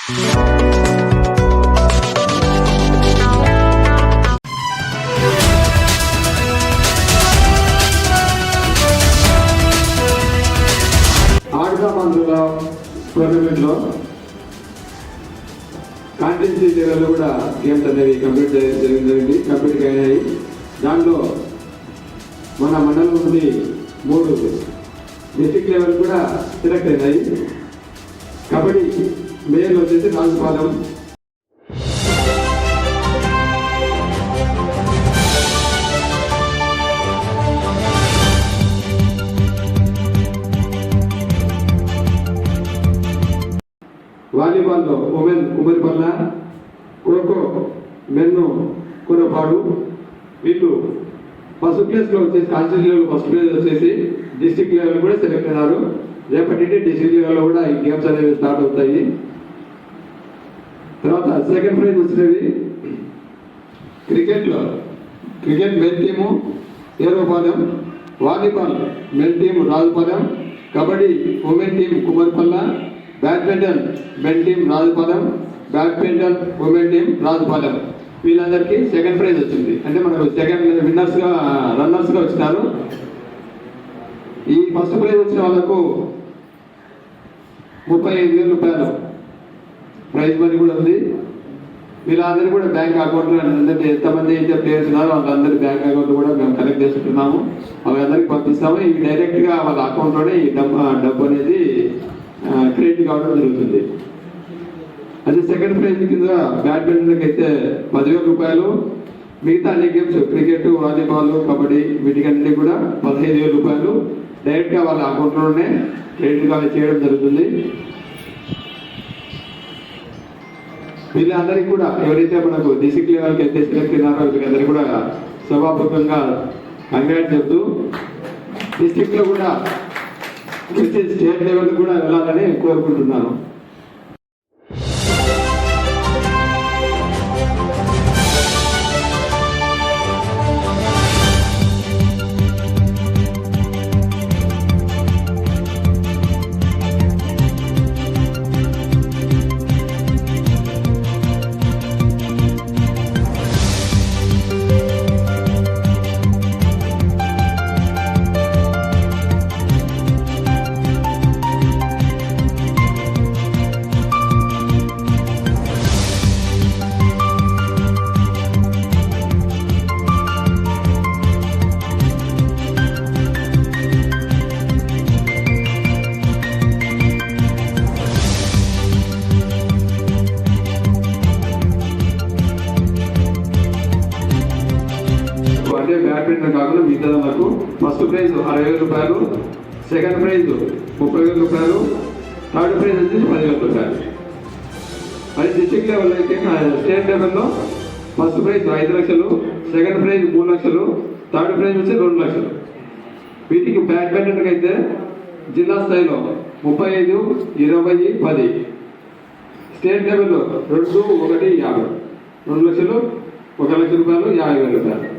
ఆడదామందుల టోర్నమెంట్లో కాంటిన్సీ లెవెల్లో కూడా గేమ్స్ అనేవి కంప్లీట్ అయినాయి. దాంట్లో మన మండలం నుండి 3 డిస్ట్రిక్ట్ లెవెల్ కూడా సెలెక్ట్ అయినాయి. కబడ్డీ మేయర్లు వచ్చేసి రాజుపాలెం, వాలీబాల్లో ఉమెన్ ఉమరిపల్ల, ఖోఖో మెన్ను కురపాడు. వీళ్ళు ఫస్ట్ ప్లేస్లో వచ్చేసి కాన్స్టిట్యూషన్ లెవెల్ ఫస్ట్ ప్లేస్ వచ్చేసి డిస్ట్రిక్ట్ లెవెల్ కూడా సెలెక్ట్ అయినారు. రేపటి డిస్ట్రిక్ట్ లెవెల్లో కూడా ఈ గేమ్స్ అనేవి స్టార్ట్ అవుతాయి. తర్వాత సెకండ్ ప్రైజ్ వచ్చినవి cricket men team Eropalem, volleyball men team Rajupalem, kabaddi women team Kumaripalla, badminton men team Rajupalem, badminton women team Rajupalem. వీళ్ళందరికీ సెకండ్ ప్రైజ్ వచ్చింది. అంటే మనకు సెకండ్ రన్నర్స్గా వచ్చినారు. ఈ ఫస్ట్ ప్రైజ్ వచ్చిన వాళ్ళకు 35,000 రూపాయలు ప్రైజ్ మనీ కూడా ఉంది. వీళ్ళందరూ కూడా బ్యాంక్ అకౌంట్లో ఎంతమంది అయితే ప్లేయర్స్ ఉన్నారో వాళ్ళందరి బ్యాంక్ అకౌంట్ కూడా మేము కలెక్ట్ చేసుకుంటున్నాము. అవి అందరికి పంపిస్తాము. ఇవి డైరెక్ట్గా వాళ్ళ అకౌంట్లోనే ఈ డబ్బు అనేది క్రెడిట్ కావడం జరుగుతుంది. అదే సెకండ్ ప్రైజ్ కింద బ్యాడ్మింటన్కి అయితే 10,000 రూపాయలు. మిగతా అన్ని గేమ్స్ క్రికెట్, వాలీబాల్, కబడ్డీ వీటికన్నీ కూడా 15,000 రూపాయలు డైరెక్ట్గా వాళ్ళ అకౌంట్లోనే క్రెడిట్ గా చేయడం జరుగుతుంది. వీళ్ళందరికీ కూడా ఎవరైతే మనకు డిస్ట్రిక్ట్ లెవెల్కి అయితే సెలెక్ట్ అయినారో వీళ్ళందరికీ కూడా సభాపూర్వకంగా కంగ్రాట్ చెప్తూ డిస్ట్రిక్ట్లో కూడా స్టేట్ లెవెల్ కూడా వెళ్ళాలని కోరుకుంటున్నాను. అంటే బ్యాడ్మింటన్ కాకుండా మిగతా నాకు ఫస్ట్ ప్రైజ్ 60,000 రూపాయలు, సెకండ్ ప్రైజ్ 30,000 రూపాయలు, థర్డ్ ప్రైజ్ వచ్చేసి 10,000 రూపాయలు. అది డిస్ట్రిక్ట్ లెవెల్ అయితే స్టేట్ లెవెల్లో ఫస్ట్ ప్రైజ్ 5 లక్షలు, సెకండ్ ప్రైజ్ 3 లక్షలు, థర్డ్ ప్రైజ్ వచ్చి 2 లక్షలు. వీటికి బ్యాడ్మింటన్కి అయితే జిల్లా స్థాయిలో 35, 20, 10, స్టేట్ లెవెల్లో 2, 1, 50, 2 లక్షలు, 1 లక్ష రూపాయలు, 50,000 రూపాయలు.